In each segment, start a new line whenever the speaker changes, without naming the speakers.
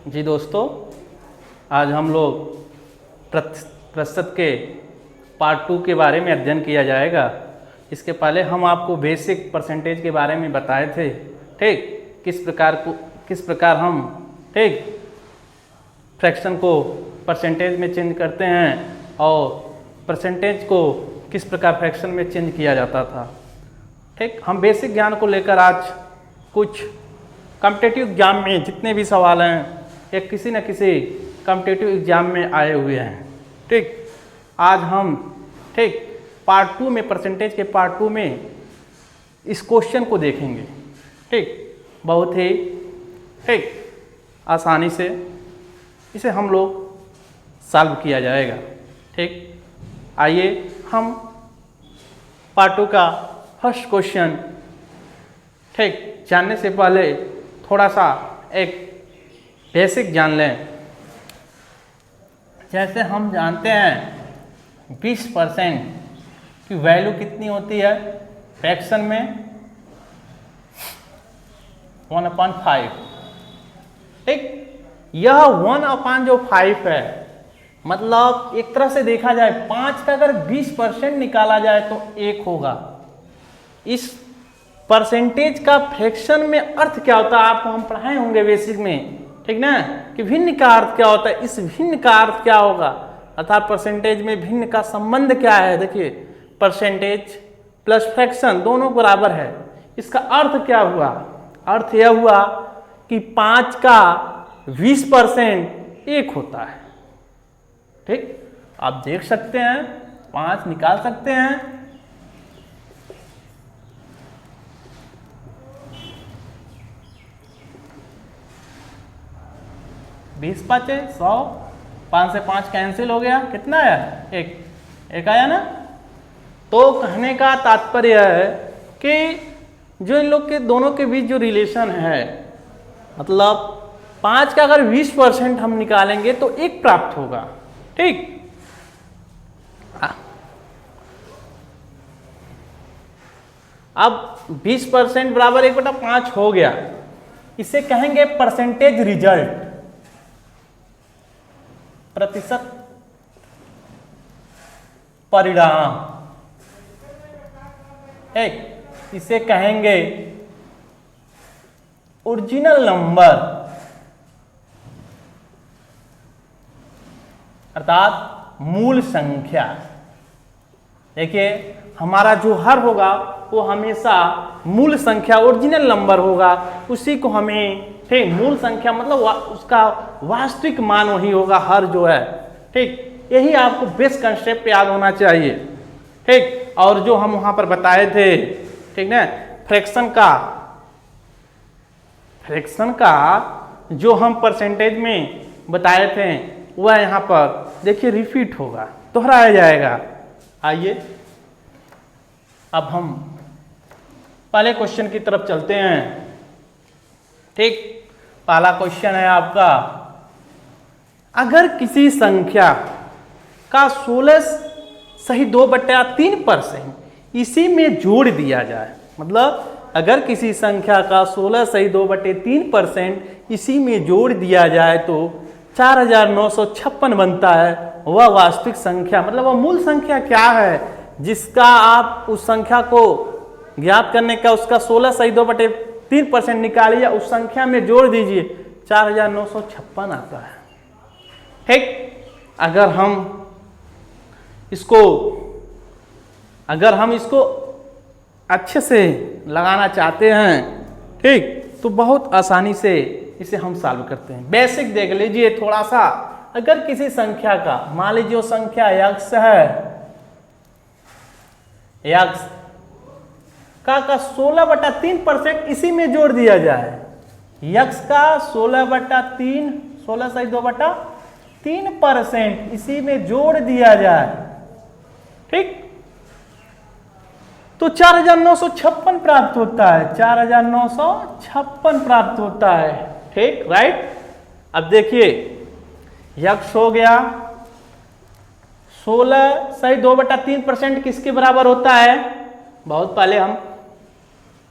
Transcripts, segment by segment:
जी दोस्तों, आज हम लोग प्रतिशत के पार्ट 2 के बारे में अध्ययन किया जाएगा। इसके पहले हम आपको बेसिक परसेंटेज के बारे में बताए थे। ठीक, किस प्रकार हम ठीक फ्रैक्शन को परसेंटेज में चेंज करते हैं और परसेंटेज को किस प्रकार फ्रैक्शन में चेंज किया जाता था। ठीक, हम बेसिक ज्ञान को लेकर आज कुछ कॉम्पिटिटिव एग्जाम में जितने भी सवाल हैं या किसी न किसी कॉम्पिटिटिव एग्जाम में आए हुए हैं। ठीक, आज हम ठीक पार्ट 2 में परसेंटेज के पार्ट 2 में इस क्वेश्चन को देखेंगे। ठीक, बहुत ही ठीक आसानी से इसे हम लोग सॉल्व किया जाएगा। ठीक, आइए हम पार्ट 2 का फर्स्ट क्वेश्चन ठीक जानने से पहले थोड़ा सा एक बेसिक जान लें। जैसे हम जानते हैं 20% की वैल्यू कितनी होती है फ्रैक्शन में 1/5। ठीक, यह 1/5 है। मतलब एक तरह से देखा जाए 5 का अगर 20% निकाला जाए तो 1 होगा। इस परसेंटेज का फ्रैक्शन में अर्थ क्या होता है आपको हम पढ़ाए होंगे बेसिक में, ठीक ना, कि भिन्न का अर्थ क्या होता है। इस भिन्न का अर्थ क्या होगा अर्थात परसेंटेज में भिन्न का संबंध क्या है। देखिए, परसेंटेज प्लस फ्रैक्शन दोनों बराबर है। इसका अर्थ क्या हुआ? अर्थ यह हुआ कि 5 का 20% 1 होता है। ठीक, आप देख सकते हैं 5 निकाल सकते हैं। 20 5 100, 5 से 5 कैंसिल हो गया, कितना आया? 1 आया ना। तो कहने का तात्पर्य है कि जो इन लोग के दोनों के बीच जो रिलेशन है, मतलब 5 का अगर 20% हम निकालेंगे तो 1 प्राप्त होगा। ठीक, अब 20% बराबर 1/5 हो गया। इसे कहेंगे परसेंटेज रिजल्ट, प्रतिशत परिणाम। एक इसे कहेंगे ओरिजिनल नंबर अर्थात मूल संख्या। देखिए, हमारा जो हर होगा वो हमेशा मूल संख्या ओरिजिनल नंबर होगा। उसी को हमें ठीक मूल संख्या मतलब उसका वास्तविक मान वही होगा हर जो है। ठीक, यही आपको बेस्ट कंसेप्ट याद होना चाहिए। ठीक, और जो हम वहां पर बताए थे, ठीक ना, फ्रैक्शन का जो हम परसेंटेज में बताए थे वह यहाँ पर देखिए रिपीट होगा, दोहराया जाएगा। आइए अब हम पहले क्वेश्चन की तरफ चलते हैं। ठीक, पहला क्वेश्चन है आपका, अगर किसी संख्या का 16 सही 2/3% इसी में जोड़ दिया जाए, मतलब अगर किसी संख्या का 16 सही 2/3% इसी में जोड़ दिया जाए तो 4956 बनता है। वह वास्तविक संख्या मतलब वह मूल संख्या क्या है जिसका आप उस संख्या को ज्ञात करने का उसका 16 सही 2/3% निकालिए, उस संख्या में जोड़ दीजिए, 4956 आता है। ठीक, अगर हम इसको अच्छे से लगाना चाहते हैं, ठीक, तो बहुत आसानी से इसे हम सॉल्व करते हैं। बेसिक देख लीजिए थोड़ा सा। अगर किसी संख्या का मान लीजिए जो संख्या x है, x का 16/3% इसी में जोड़ दिया जाए, x का 16/3 16 सही 2/3% इसी में जोड़ दिया जाए, ठीक, तो 4956 प्राप्त होता है। 4956 प्राप्त होता है। ठीक, राइट। अब देखिए x हो गया 16 सही 2/3% किसके बराबर होता है? बहुत पहले हम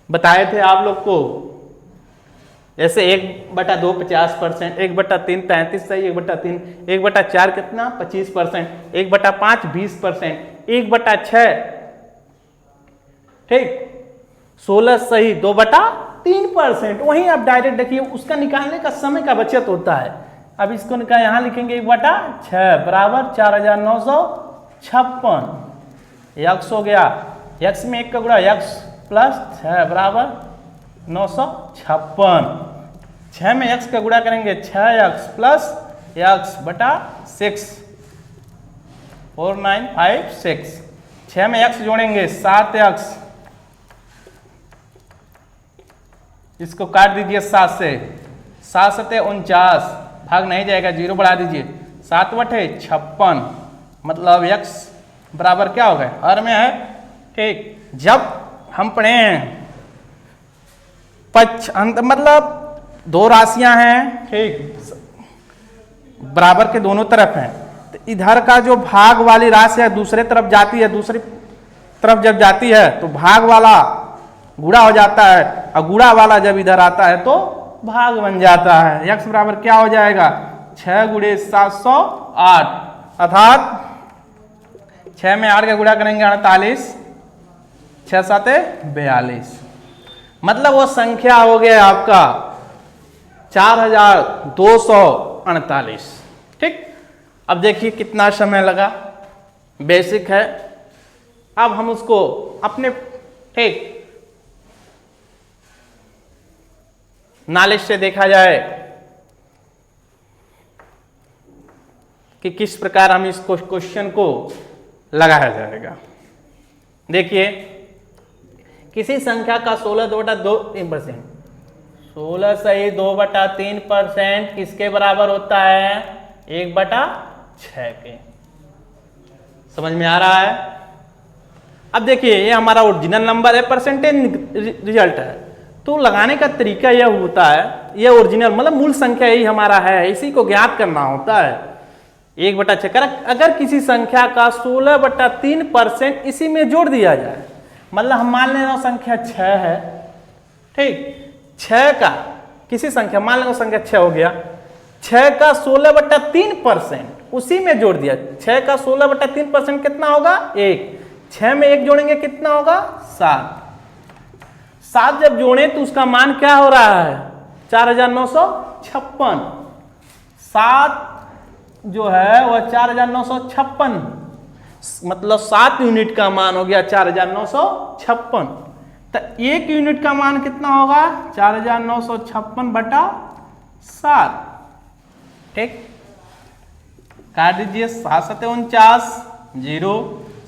बताए थे आप लोग को जैसे 1/2 50%, 1/3 33 सही, 1/3, 1/4 कितना 25%, 1/5 20%, 1/6 ठीक 16 सही, 2/3%। वहीं आप डायरेक्ट देखिए उसका निकालने का समय का बचत होता है। अब इसको निकाल यहाँ लिखेंगे 1/6 बराबर 4956 यक्स हो गया, यक्स में 1 का गुणा यक्स प्लस 6 बराबर 956। 6 में यक्स का गुणा करेंगे 6x प्लस यक्स बटा 6 4956। 6 में यक्स जोड़ेंगे 7x, इसको काट दीजिए 7 से, 7 सते 49 भाग नहीं जाएगा, 0 बढ़ा दीजिए, 7/56 मतलब x बराबर क्या हो गया हर में है ठीक। जब हम पढ़े हैं मतलब दो राशियां हैं ठीक बराबर के दोनों तरफ हैं, तो इधर का जो भाग वाली राशि है दूसरे तरफ जाती है, दूसरी तरफ जब जाती है तो भाग वाला गुणा हो जाता है, और गुणा वाला जब इधर आता है तो भाग बन जाता है। x बराबर क्या हो जाएगा 6 × 708 अर्थात 6 में 8 का गुणा करेंगे 48, 6 7 42 मतलब वो संख्या हो गया आपका 4248 ठीक। अब देखिए कितना समय लगा, बेसिक है। अब हम उसको अपने ठीक नॉलेज से देखा जाए कि किस प्रकार हम इस क्वेश्चन को लगाया जाएगा। देखिए किसी संख्या का 16/2%, 16 सही 2/3% किसके बराबर होता है 1/6 के। समझ में आ रहा है। अब देखिए ये हमारा ओरिजिनल नंबर है, परसेंटेज रिजल्ट है, तो लगाने का तरीका यह होता है, ये ओरिजिनल मतलब मूल संख्या यही हमारा है, इसी को ज्ञात करना होता है 1/6। अगर किसी संख्या का 16/3% इसी में जोड़ दिया जाए, मतलब हम मान लेना संख्या 6 है ठीक, 6 का किसी संख्या मान लेना संख्या 6 हो गया, 6 का 16/3% उसी में जोड़ दिया, 6 का 16/3% कितना होगा 1, 6 में 1 जोड़ेंगे कितना होगा 7, 7 जब जोड़े तो उसका मान क्या हो रहा है 4956, 7 जो है वह 4956 मतलब 7 यूनिट का मान हो गया 4956। तो 1 यूनिट का मान कितना होगा 4956/7 ठीक। काट दीजिए 7 7 49 0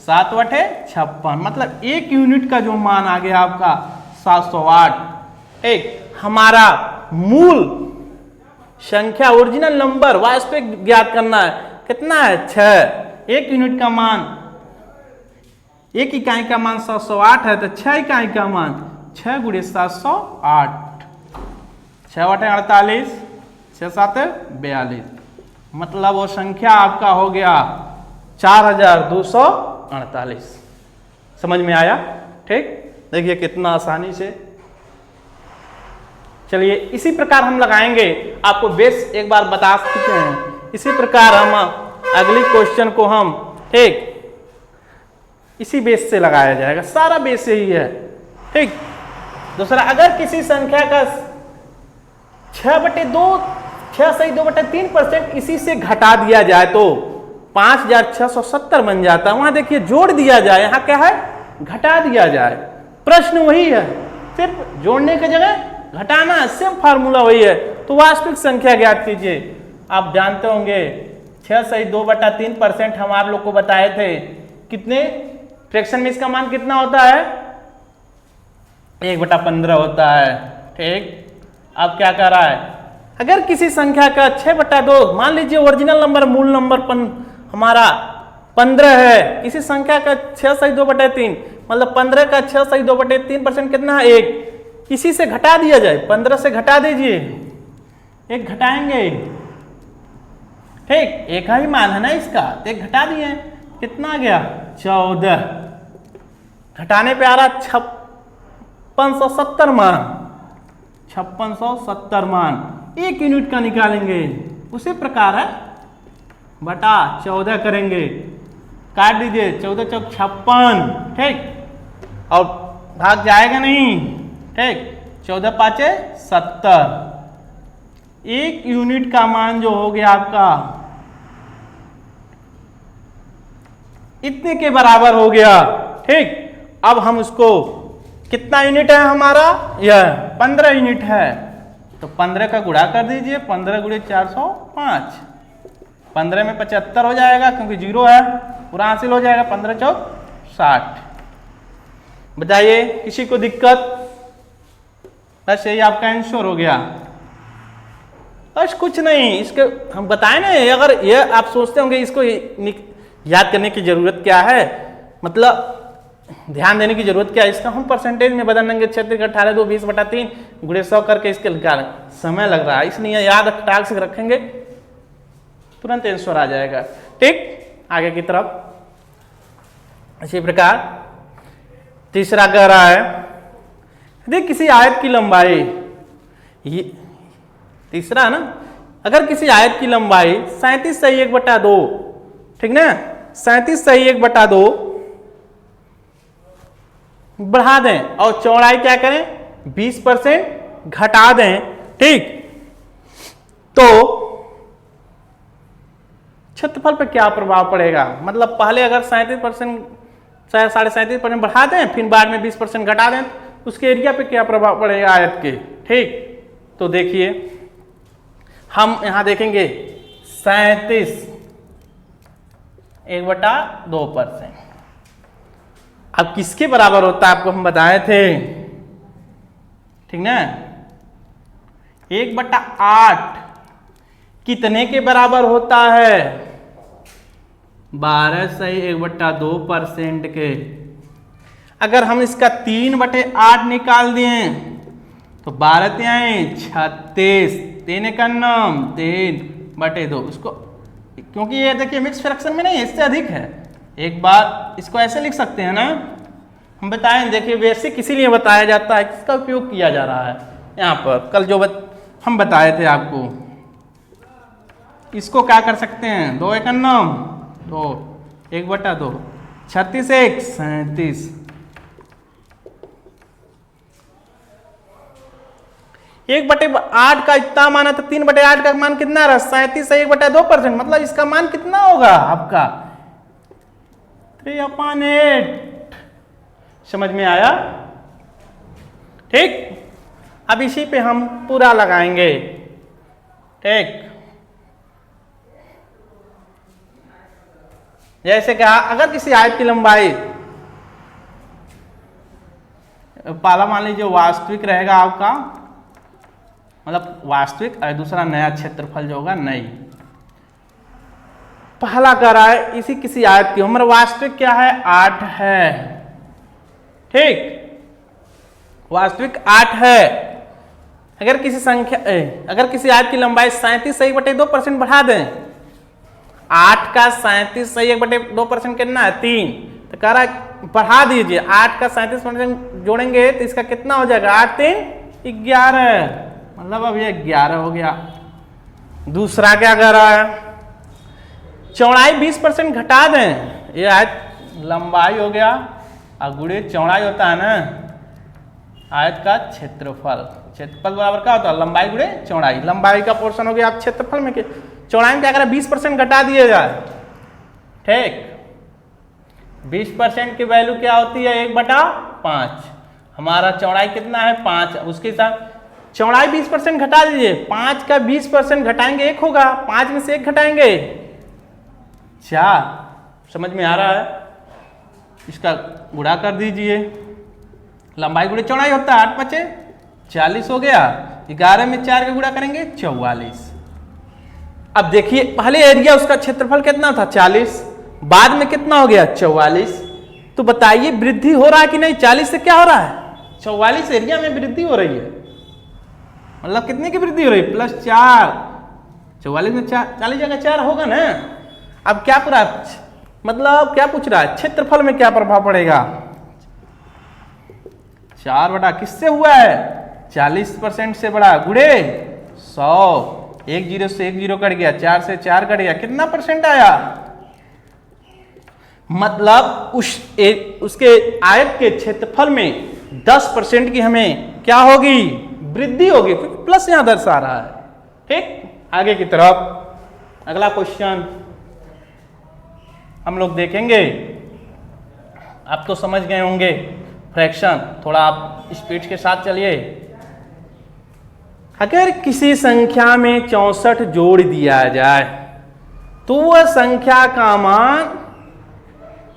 7/56 मतलब 1 यूनिट का जो मान आ गया आपका 708 एक। हमारा मूल संख्या ओरिजिनल नंबर वास्तविक ज्ञात करना है, कितना है 6, 1 यूनिट का मान 1 इकाई का मान 708 है, तो 6 इकाई का मान 6 × 708, 6 × 48 6 7 42 मतलब वो संख्या आपका हो गया 4248। समझ में आया ठीक। देखिए कितना आसानी से। चलिए इसी प्रकार हम लगाएंगे, आपको बेस एक बार बता चुके हैं, इसी प्रकार हम अगली क्वेश्चन को हम ठीक इसी बेस से लगाया जाएगा, सारा बेस यही है ठीक। दूसरा, अगर किसी संख्या का 6/2 6 सही 2/3% इसी से घटा दिया जाए तो 5670 बन जाता है। वहां देखिए जोड़ दिया जाए, यहां क्या है घटा दिया जाए। प्रश्न वही है, सिर्फ जोड़ने की जगह घटाना, सेम फार्मूला वही है। तो वास्तविक संख्या ज्ञात कीजिए। आप जानते होंगे 6 सही 2/3% हम आप लोग को बताए थे, कितने फ्रैक्शन में इसका मान कितना होता है 1/15 होता है ठीक। अब क्या कर रहा है, अगर किसी संख्या का 6/2 मान लीजिए ओरिजिनल नंबर मूल नंबर हमारा 15 है, किसी संख्या का 6 सही 2/3 मतलब 15 का 6 सही 2/3% कितना है 1, इसी से घटा दिया जाए, 15 से घटा दीजिए, 1 घटाएंगे ठीक, एक ही मान है ना इसका, तो 1 घटा दिए, कितना आ गया 14, घटाने पे आ रहा 5670 मान 5670 मान 1 यूनिट का निकालेंगे। उसी प्रकार है बटा 14 करेंगे, काट दीजिए, 14 चौक 56, ठीक, और भाग जाएगा नहीं, ठीक, 14 पाँचे 70, 1 यूनिट का मान जो हो गया आपका इतने के बराबर हो गया, ठीक। अब हम उसको, कितना यूनिट है हमारा, यह 15 यूनिट है, तो 15 का गुणा कर दीजिए, 15 गुणे 405, 15 में 75 हो जाएगा क्योंकि 0 है, पूरा हासिल हो जाएगा, 15 चौक 60। बताइए किसी को दिक्कत? बस यही आपका आंसर हो गया, बस कुछ नहीं। इसके हम बताएं ना, अगर ये आप सोचते होंगे इसको याद करने की जरूरत क्या है, मतलब ध्यान देने की जरूरत क्या है, इसका हम परसेंटेज में बदल देंगे, 36 18 2 20/3 गुणे 100 करके इसके निकाल, समय लग रहा है, इसलिए याद टाक से रखेंगे, तुरंत आंसर आ जाएगा, ठीक। आगे की तरफ इसी प्रकार तीसरा कह रहा है, यदि किसी आयत की लंबाई, ये तीसरा है ना, अगर किसी आयत की लंबाई 37/1/2, ठीक ना, 37/1/2 बढ़ा दें और चौड़ाई क्या करें 20% घटा दें, ठीक, तो क्षेत्रफल पर क्या प्रभाव पड़ेगा? मतलब पहले अगर 37%, 37.5% बढ़ा दें, फिर बाद में 20% घटा दें, उसके एरिया पे क्या प्रभाव पड़ेगा आयत के, ठीक। तो देखिए हम यहां देखेंगे 37/1/2%। अब किसके बराबर होता है आपको हम बताए थे, ठीक ना, 1/8 कितने के बराबर होता है? 12/1/2% के। अगर हम इसका 3/8 निकाल दें तो 12 36, 3 का नाम 3/2, उसको, क्योंकि ये देखिए मिक्स फ्रैक्शन में नहीं, इससे अधिक है, एक बार इसको ऐसे लिख सकते हैं ना, हम बताएं, देखिए बेसिक इसीलिए बताया जाता है, किसका उपयोग किया जा रहा है यहाँ पर, कल जो हम बताए थे आपको, इसको क्या कर सकते हैं, 2 1 9 2 1/2, 36 1 37, 1/8 का इतना मान है, तो 3/8 का मान कितना रहा, 37/1/2%, मतलब इसका मान कितना होगा आपका 3/8। समझ में आया, ठीक। अब इसी पे हम पूरा लगाएंगे, ठीक। जैसे कहा, अगर किसी आयत की लंबाई, पहला मान लीजिए वास्तविक रहेगा आपका, मतलब वास्तविक, और दूसरा नया क्षेत्रफल जो होगा नई। पहला कह रहा है इसी किसी आयत की, हमारा वास्तविक क्या है 8 है, ठीक, वास्तविक 8 है। अगर किसी संख्या, अगर किसी आयत की लंबाई 37/2% बढ़ा दें, 8 का 37/2% कितना है 3, तो कह रहा है बढ़ा दीजिए, 8 का 37% जोड़ेंगे तो इसका कितना हो जाएगा, 8 3 11, मतलब अब ये 11 हो गया। दूसरा क्या कह रहा है, चौड़ाई 20% घटा दें, ये आयत लंबाई हो गया, और गुणे चौड़ाई होता है ना आयत का क्षेत्रफल, क्षेत्रफल बराबर क्या होता है लंबाई गुणे चौड़ाई, लंबाई का पोर्शन हो गया आप क्षेत्रफल में, चौड़ाई में क्या करें 20% घटा दिएगा, ठीक। 20% की वैल्यू क्या होती है 1/5, हमारा चौड़ाई कितना है 5, उसके साथ चौड़ाई 20% घटा दीजिए, 5 का 20% घटाएंगे 1 होगा, 5 में से 1 घटाएंगे 4, समझ में आ रहा है, इसका गुणा कर दीजिए, लंबाई गुणे चौड़ाई होता है, 8 5 40 हो गया, 11 में 4 का गुणा करेंगे 44। अब देखिए पहले एरिया उसका क्षेत्रफल कितना था 40, बाद में कितना हो गया 44, तो बताइए वृद्धि हो रहा है कि नहीं, 40 से क्या हो रहा है 44 एरिया में वृद्धि हो रही है, मतलब कितने की वृद्धि हो रही है +4, 44 में 4, 40 जगह 4 होगा ना। अब क्या पूरा, मतलब क्या पूछ रहा है क्षेत्रफल में क्या प्रभाव पड़ेगा, 4 बटा किससे हुआ है 40% से बड़ा, गुड़े 100, एक जीरो से एक जीरो कट गया, 4 से 4 कट गया, कितना परसेंट आया? मतलब उसके आयत के क्षेत्रफल में 10% की हमें क्या होगी? वृद्धि होगी, क्योंकि प्लस यहां दर्शा रहा है। ठीक, आगे की तरफ अगला क्वेश्चन हम लोग देखेंगे। आप तो समझ गए होंगे फ्रैक्शन, थोड़ा आप स्पीड के साथ चलिए। अगर किसी संख्या में 64 जोड़ दिया जाए तो वह संख्या का मान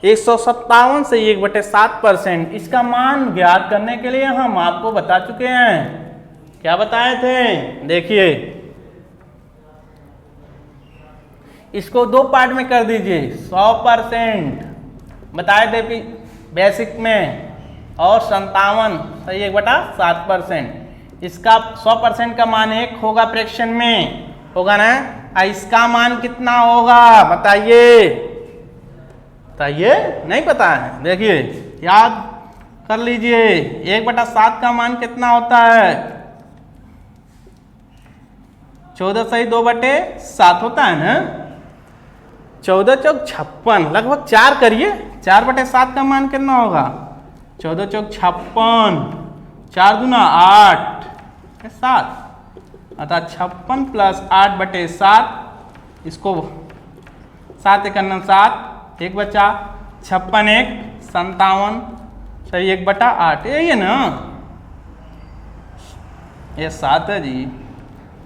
157 से 1/7%। इसका मान ज्ञात करने के लिए हम आपको बता चुके हैं। क्या बताए थे? देखिए, इसको दो पार्ट में कर दीजिए। 100% बताए थे बेसिक में, और 57 सही 1/7%। इसका 100% का मान 1 होगा, फ्रैक्शन में होगा ना। इसका मान कितना होगा बताइए? बताइए, नहीं पता है? देखिए, याद कर लीजिए। 1/7 का मान कितना होता है? 14 सही 2/7 होता है ना। 14 चौक 56, लगभग 4 करिए। 4/7 का मान कितना होगा? 14 चौक 56, 4 दूना 8, 7, अर्थात 56 प्लस 8/7। इसको 7 × 9 7, 1 बचा, 56 1 57 सही 1/8। यही है ना, ये 7 है जी।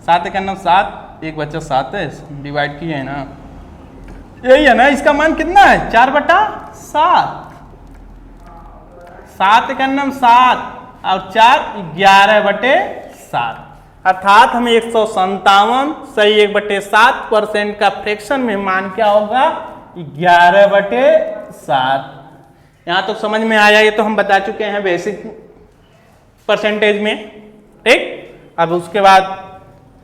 7 × 9 7, 1 बचा 7 है, डिवाइड किए है ना, यही है ना। इसका मान कितना है? 4/7। 7 × 9 7 और 4 11/7, अर्थात हमें 157 सही 1/7% का फ्रैक्शन में मान क्या होगा? 11/7। यहां तो समझ में आया, ये तो हम बता चुके हैं बेसिक परसेंटेज में। ठीक, अब उसके बाद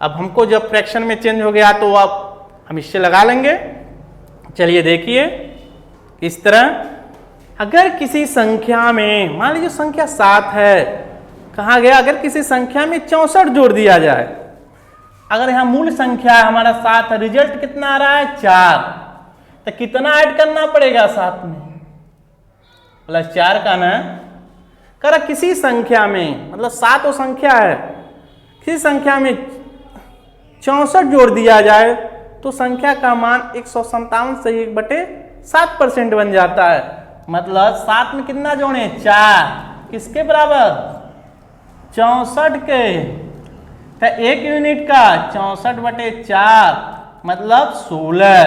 अब हमको जब फ्रैक्शन में चेंज हो गया तो अब हम इससे लगा लेंगे। चलिए देखिए इस तरह, अगर किसी संख्या में, मान लीजिए संख्या 7 है, कहा गया अगर किसी संख्या में 64 जोड़ दिया जाए। अगर यहां मूल संख्या है हमारा 7 है, रिजल्ट कितना आ रहा है? 4। तो कितना ऐड करना पड़ेगा 7 में? +4 का ना। कर किसी संख्या में, मतलब 7 वो संख्या है, किसी संख्या में 64 जोड़ दिया जाए तो संख्या का मान 157 से 1/7% बन जाता है। मतलब 7 में कितना जोड़े? 4। किसके बराबर? 64 के। तो 1 यूनिट का 64/4 मतलब 16।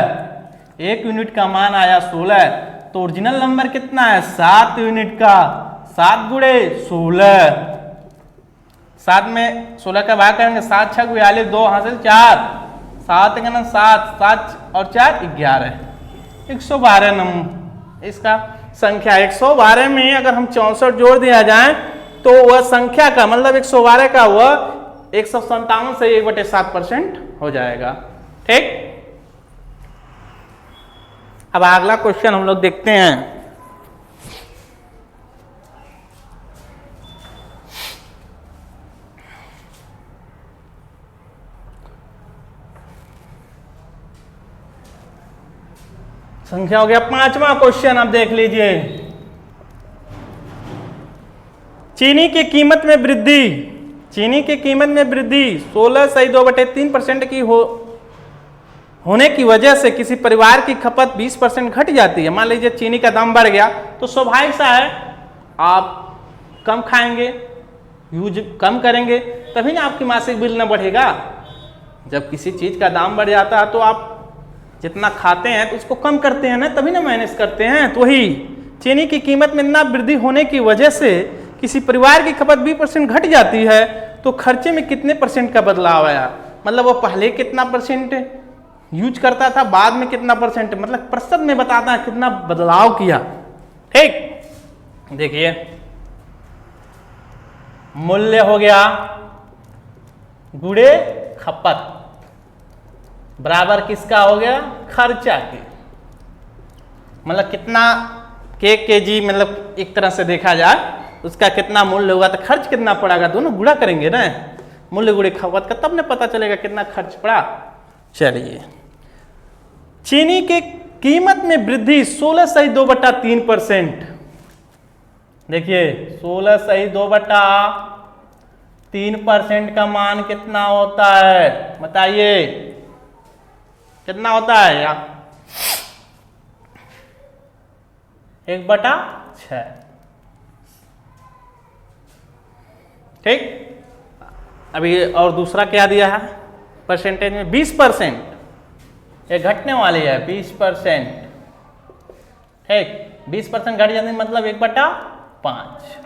1 यूनिट का मान आया 16। तो ओरिजिनल नंबर कितना है? 7 यूनिट का। 7 गुणे 16, 7 में 16 का भाग करेंगे, 7 6 42, 2 हासिल 4, 7 × 9 7, 7 और 4 11, 112 नंबर इसका संख्या। 112 में अगर हम 64 जोड़ दिया जाए तो वह संख्या का मतलब 112 का वह 157 से 1/7% हो जाएगा। ठीक, अब अगला क्वेश्चन हम लोग देखते हैं। संख्या हो गया 5वां क्वेश्चन। अब देख लीजिए, चीनी की कीमत में वृद्धि। चीनी की कीमत में वृद्धि 16 सही 2/3% की होने की वजह से किसी परिवार की खपत 20% घट जाती है। मान लीजिए चीनी का दाम बढ़ गया तो स्वाभाविक सा है आप कम खाएंगे, यूज कम करेंगे, तभी ना आपकी मासिक बिल ना बढ़ेगा। जब किसी चीज का दाम बढ़ जाता है तो आप जितना खाते हैं तो उसको कम करते हैं ना, तभी ना मैनेज करते हैं। तो वही चीनी की कीमत में इतना वृद्धि होने की वजह से किसी परिवार की खपत 20% घट जाती है तो खर्चे में कितने % का बदलाव आया? मतलब वो पहले कितना % यूज करता था, बाद में कितना %, मतलब प्रतिशत में बताता है कितना बदलाव किया। ठीक, देखिए मूल्य हो गया गुणे खपत बराबर किसका हो गया? खर्चा के। मतलब कितना केजी, मतलब एक तरह से देखा जाए उसका कितना मूल्य होगा, तो खर्च कितना पड़ेगा, दोनों गुणा करेंगे ना, मूल्य गुणे खपत का, तब ना पता चलेगा कितना खर्च पड़ा। चलिए, चीनी के कीमत में वृद्धि 16.2/3%। देखिए 16.2/3% का मान कितना होता है, बताइए कितना होता है यार? 1/6। ठीक। अभी और दूसरा क्या दिया है परसेंटेज में, 20%, ये घटने वाली है 20%। ठीक, 20% घट जाने मतलब 1/5।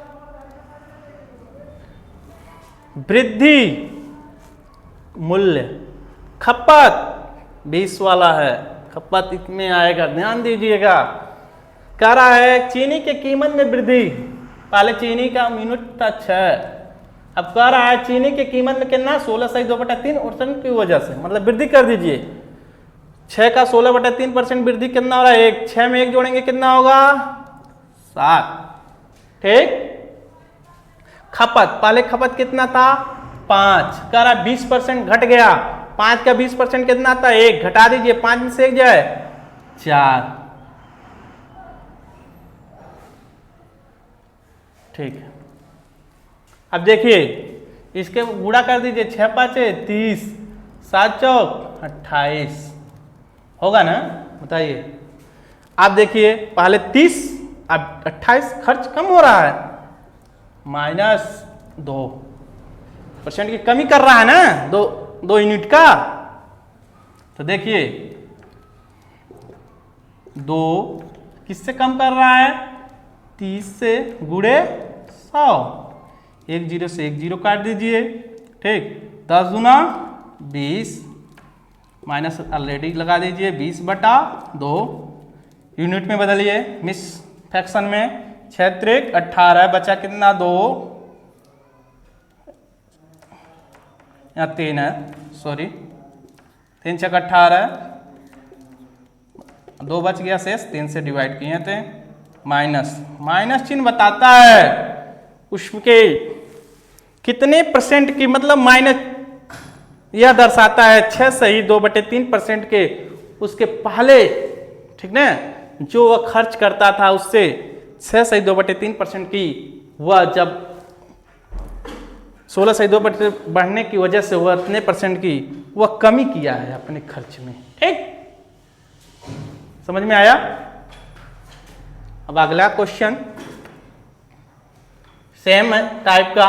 वृद्धि मूल्य खपत 20 वाला है, खपत इसमें आएगा, ध्यान दीजिएगा। कह रहा है चीनी के कीमत में वृद्धि, पहले चीनी का यूनिट था 6, अब कह रहा है चीनी की कीमत में कितना, 16.2/3% की वजह से, मतलब वृद्धि कर दीजिए। 6 का 16/3% वृद्धि कितना हो रहा है, 1, 6 में 1 जोड़ेंगे कितना होगा, 7। ठीक। खपत, पहले खपत कितना था 5, कह रहा 20% घट गया, 5 का 20% कितना था 1, घटा दीजिए, 5 में से 1 जाए 4। ठीक है, अब देखिए इसके गुणा कर दीजिए, 6 5 30, 7 चौक 28 होगा ना, बताइए। आप देखिए पहले 30, अब 28, खर्च कम हो रहा है, -2% की कमी कर रहा है ना, 2 यूनिट का। तो देखिए 2 किससे कम कर रहा है, 30 से गुणे 100, 1 0 से 1 0 काट दीजिए। ठीक, 10 दूना 20, माइनस ऑलरेडी लगा दीजिए, 20/2 यूनिट में बदलिए, मिस फ्रैक्शन में 6 3 18, बचा कितना 2, यहाँ 3 है, सॉरी 3 6 18, 2 बच गया शेष, 3 से डिवाइड किए थे, माइनस चिन्ह बताता है उसके कितने परसेंट की, मतलब माइनस यह दर्शाता है 6.2/3% के उसके पहले, ठीक ना, जो वह खर्च करता था उससे 6.2/3% की, वह जब 16.2% बढ़ने की वजह से वह इतने परसेंट की वह कमी किया है अपने खर्च में। ठीक, समझ में आया? अब अगला क्वेश्चन सेम टाइप का,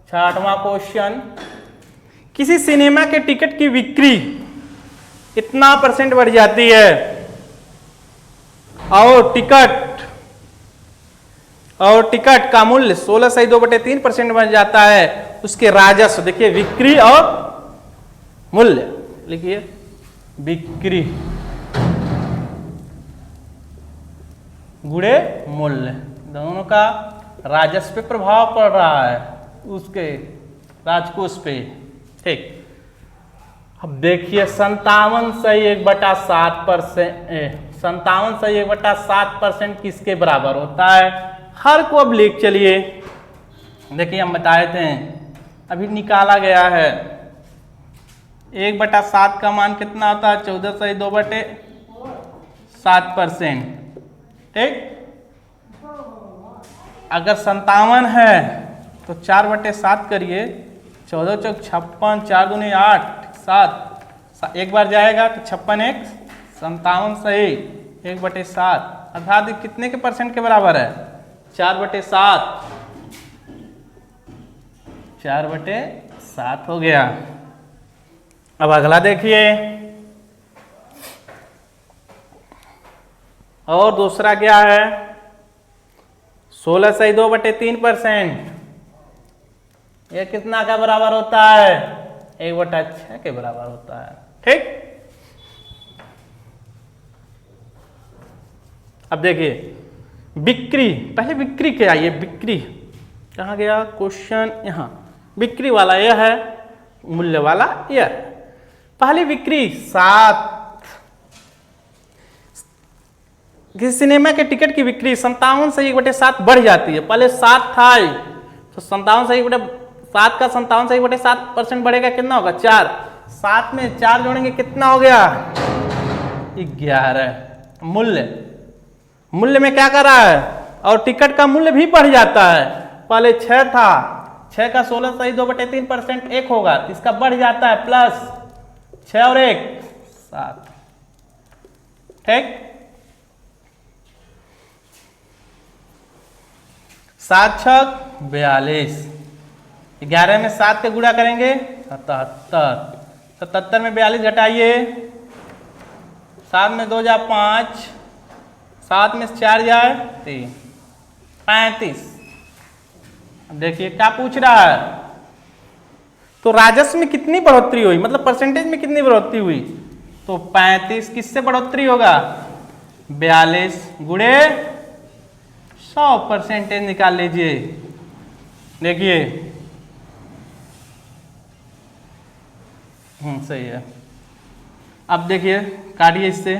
छठवां क्वेश्चन, किसी सिनेमा के टिकट की बिक्री इतना % बढ़ जाती है और टिकट का मूल्य 16.2/3% बन जाता है, उसके राजस्व, देखिए बिक्री और मूल्य, लिखिए बिक्री गुणे मूल्य, दोनों का राजस्व पे प्रभाव पड़ रहा है, उसके राजकोष पे। ठीक, अब देखिए 57.7% किसके बराबर होता है, हर को अब लिख चलिए। देखिए हम बताए थे, अभी निकाला गया है, 1/7 का मान कितना होता है, 14.2/7%। ठीक, अगर 57 है तो 4/7 करिए, 14 चौक 56, 4 दूनी 8, 7, एक बार जाएगा तो 56 1 57 सही, 1/7 अर्थात कितने के परसेंट के बराबर है, 4/7, 4/7 हो गया। अब अगला देखिए, और दूसरा क्या है, 16.2/3%, यह कितना का बराबर होता है, 1/6 के बराबर होता है। ठीक, अब देखिए बिक्री, पहले बिक्री क्या है, ये बिक्री कहाँ गया क्वेश्चन, यहाँ बिक्री वाला यह है, मूल्य वाला यह है। पहली बिक्री 7 किसी सिनेमा के टिकट की बिक्री 57 से 1/7 बढ़ जाती है। पहले 7 था तो 57 से 1/7 का 57 से 1/7% बढ़ेगा, कितना होगा 4। 7 में 4 जोड़ेंगे कितना हो गया 11। मूल्य में क्या कर रहा है, और टिकट का मूल्य भी बढ़ जाता है। पहले 6 था, 6 का 16 सही 2/3% 1 होगा, तो इसका बढ़ जाता है प्लस 6 और 1 7। ठीक, 7 6 42। 11 में 7 के गुणा करेंगे 77। 77 में 42 घटाइए, 7 में 2 जा 5, 7 में 4 जाए 3, 35। अब देखिए क्या पूछ रहा है, तो राजस्व में कितनी बढ़ोतरी हुई, मतलब परसेंटेज में कितनी बढ़ोतरी हुई। तो 35 किससे बढ़ोतरी होगा 42 गुणे 100% निकाल लीजिए। देखिए सही है। अब देखिए काटिए इससे,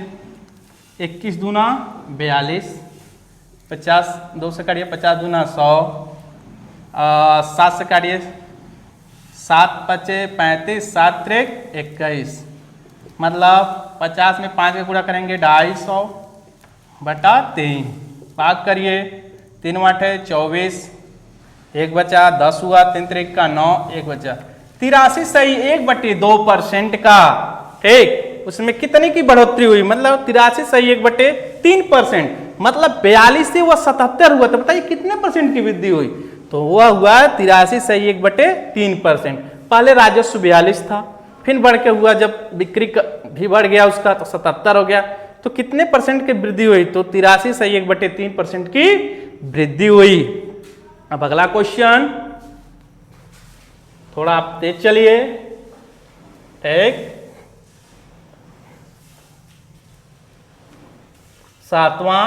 21 दूना 42, 50 2 से काटिए, 50 दूना 100, 7 से काटिए, 7 5 35, 7 3 21, मतलब 50 में 5 का गुणा करेंगे 250 बटा 3। भाग करिए, 3 8 24, 1 बचा, 10 हुआ, 3 3 का 9, 1 बचा। 83 सही 1/2% का। ठीक, उसमें कितने की बढ़ोतरी हुई, मतलब 83 सही 1/3%, मतलब 42 से वह 77 हुआ, तो बताइए कितने परसेंट की वृद्धि हुई। तो वह हुआ 83 सही 1/3%। पहले राजस्व 42 था, फिर बढ़ के हुआ जब बिक्री भी बढ़ गया उसका तो 77 हो गया, तो कितने परसेंट की वृद्धि हुई, तो 83 सही 1/3% की वृद्धि हुई। अब अगला क्वेश्चन, थोड़ा आप तेज चलिए। ठीक, 7वां,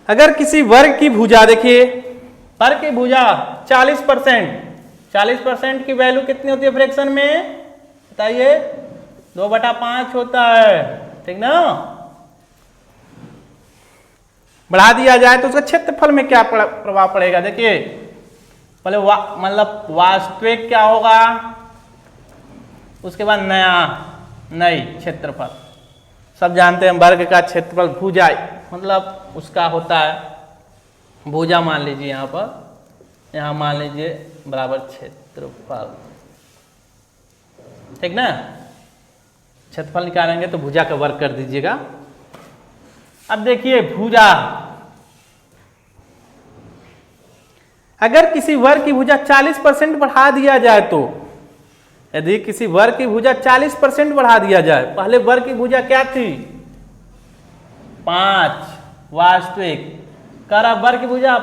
अगर किसी वर्ग की भुजा, देखिए वर्ग की भुजा 40% की वैल्यू कितनी होती है फ्रैक्शन में, बताइए 2/5 होता है। ठीक ना, बढ़ा दिया जाए तो उसका क्षेत्रफल में क्या प्रभाव पड़ेगा। देखिए पहले मतलब वास्तविक क्या होगा, उसके बाद नई क्षेत्रफल। सब जानते हैं वर्ग का क्षेत्रफल भुजा मतलब उसका होता है, भुजा मान लीजिए यहाँ पर, यहाँ मान लीजिए बराबर क्षेत्रफल। ठीक ना, क्षेत्रफल निकालेंगे तो भुजा का वर्ग कर दीजिएगा। अब देखिए भुजा, अगर किसी वर्ग की भुजा 40% बढ़ा दिया जाए, तो यदि किसी वर्ग की भुजा 40% बढ़ा दिया जाए, पहले वर्ग की भुजा क्या थी 5 वास्तविक, कर अब वर्ग की भुजा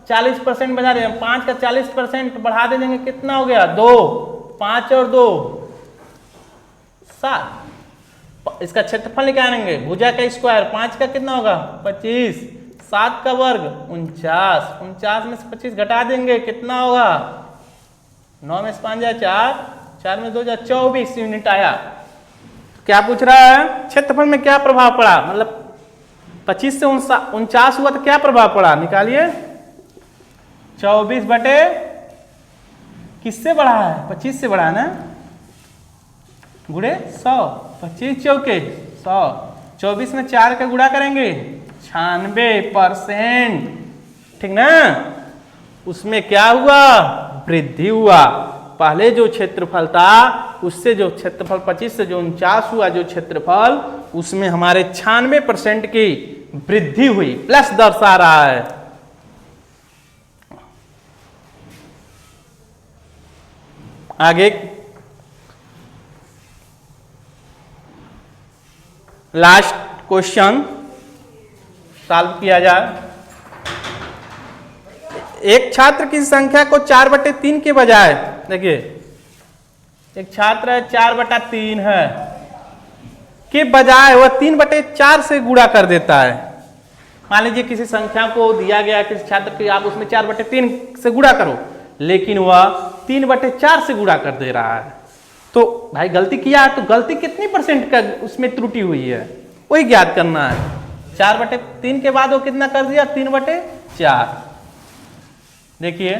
40% बढ़ा देंगे, 5 का 40% बढ़ा देंगे, कितना हो गया 2, 5 और 2 7। इसका क्षेत्रफल निकालेंगे, भुजा का स्क्वायर 5 का कितना होगा 25, 7 का वर्ग 49, 49 में से 25 घटा देंगे, कितना होगा 9 में से 5 जाए 4, 4 में 2 जाए 24 यूनिट आया। क्या पूछ रहा है, क्षेत्रफल में क्या प्रभाव पड़ा, मतलब 25 से 49 हुआ तो क्या प्रभाव पड़ा, निकालिए। 24 बटे किससे बढ़ा है 25 से बढ़ा है ना, गुणे 100, 25 चौके 100, 24 में 4 का गुणा करेंगे 96%। ठीक ना, उसमें क्या हुआ वृद्धि हुआ। पहले जो क्षेत्रफल था उससे जो क्षेत्रफल 25 से जो 49 हुआ जो क्षेत्रफल, उसमें हमारे 96% की वृद्धि हुई, प्लस दर्शा रहा है। आगे लास्ट क्वेश्चन सॉल्व किया जाए। एक छात्र की संख्या को 4/3 के बजाय, देखिए एक छात्र है 4/3 है के बजाय वह 3/4 से गुणा कर देता है। मान लीजिए किसी संख्या को दिया गया किसी छात्र की, आप उसमें 4/3 से गुणा करो, लेकिन वह 3/4 से गुणा कर दे रहा है, तो भाई गलती किया है, तो गलती कितनी % का उसमें त्रुटि हुई है, वही ज्ञात करना है। 4/3 के बाद वो कितना कर दिया, 3/4। देखिए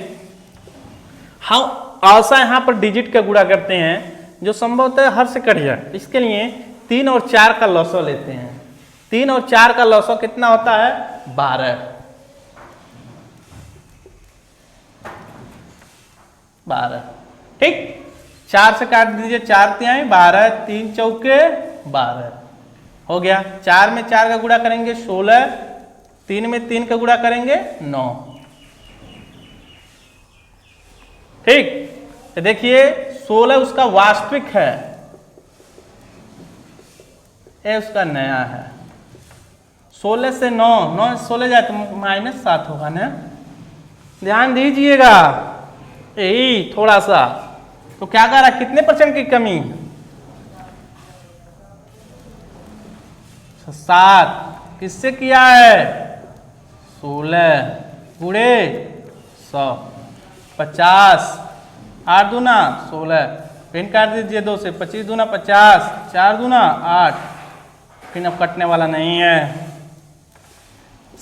हम ऐसा यहाँ पर डिजिट का गुणा करते हैं जो संभवतः हर से कट जाए। इसके लिए 3 और 4 का लॉसो लेते हैं। 3 और 4 का लॉसो कितना होता है, 12। ठीक, 4 से काट दीजिए, 4 तिहाई 12, 3 चौके 12 हो गया। 4 में 4 का गुणा करेंगे 16, 3 में 3 का गुणा करेंगे 9। ठीक, तो देखिए 16 उसका वास्तविक है, ये उसका नया है। 16 से 9, 9 से 16 जाए तो -7 होगा ना। ध्यान दीजिएगा, यही थोड़ा सा तो क्या कह रहा है, कितने % की कमी, 7। किससे किया है, 16 गुणे 100, 50, 8 दूना 16, पिन काट दीजिए 2 से, 25 दूना 50, 4 दूना 8, पिन अब कटने वाला नहीं है।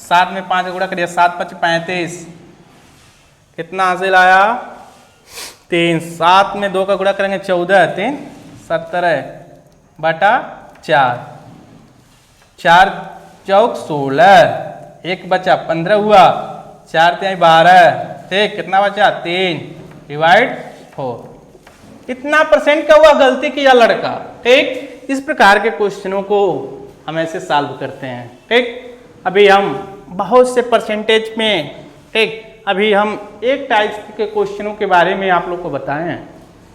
7 में 5 का गुणा करिए, 7 × 5 = 35, कितना हासिल आया, 3। 7 में 2 का गुणा करेंगे 14, 3 17 बटा 4, 4 चौक 16, 1 बचा 15 हुआ, 4 तिहाई 12। ठीक, कितना बचा, 3 डिवाइड 4। इतना % का हुआ गलती किया लड़का। ठीक, इस प्रकार के क्वेश्चनों को हम ऐसे सॉल्व करते हैं। ठीक, अभी हम बहुत से % में, ठीक, अभी हम एक टाइप के क्वेश्चनों के बारे में आप लोग को बताए हैं।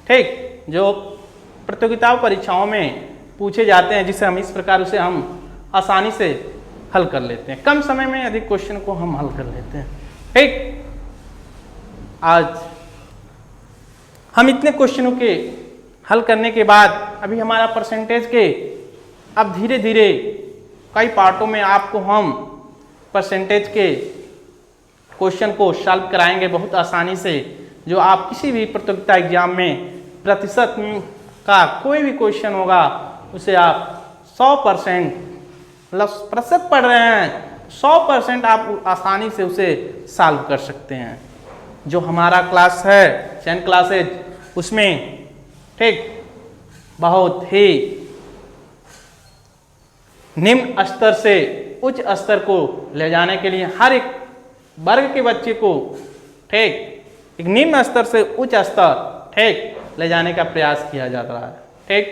ठीक, जो प्रतियोगिताओं परीक्षाओं में पूछे जाते हैं, जिसे हम इस प्रकार से हम आसानी से हल कर लेते हैं, कम समय में अधिक क्वेश्चन को हम हल कर लेते हैं। ठीक, आज हम इतने क्वेश्चनों के हल करने के बाद अभी हमारा % के अब धीरे धीरे कई पार्टों में आपको हम % के क्वेश्चन को सॉल्व कराएंगे बहुत आसानी से, जो आप किसी भी प्रतियोगिता एग्जाम में प्रतिशत का कोई भी क्वेश्चन होगा उसे आप 100% प्रतिशत पढ़ रहे हैं, 100% आप आसानी से उसे सॉल्व कर सकते हैं। जो हमारा क्लास है चैन क्लासेज, उसमें ठीक बहुत ही निम्न स्तर से उच्च स्तर को ले जाने के लिए हर एक वर्ग के बच्चे को ठीक एक निम्न स्तर से उच्च स्तर ठीक ले जाने का प्रयास किया जा रहा है। ठीक,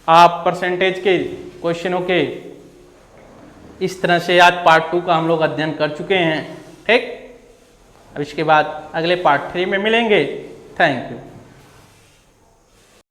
आप % के क्वेश्चनों के इस तरह से आज पार्ट 2 का हम लोग अध्ययन कर चुके हैं। ठीक, अब इसके बाद अगले पार्ट 3 में मिलेंगे। Thank you.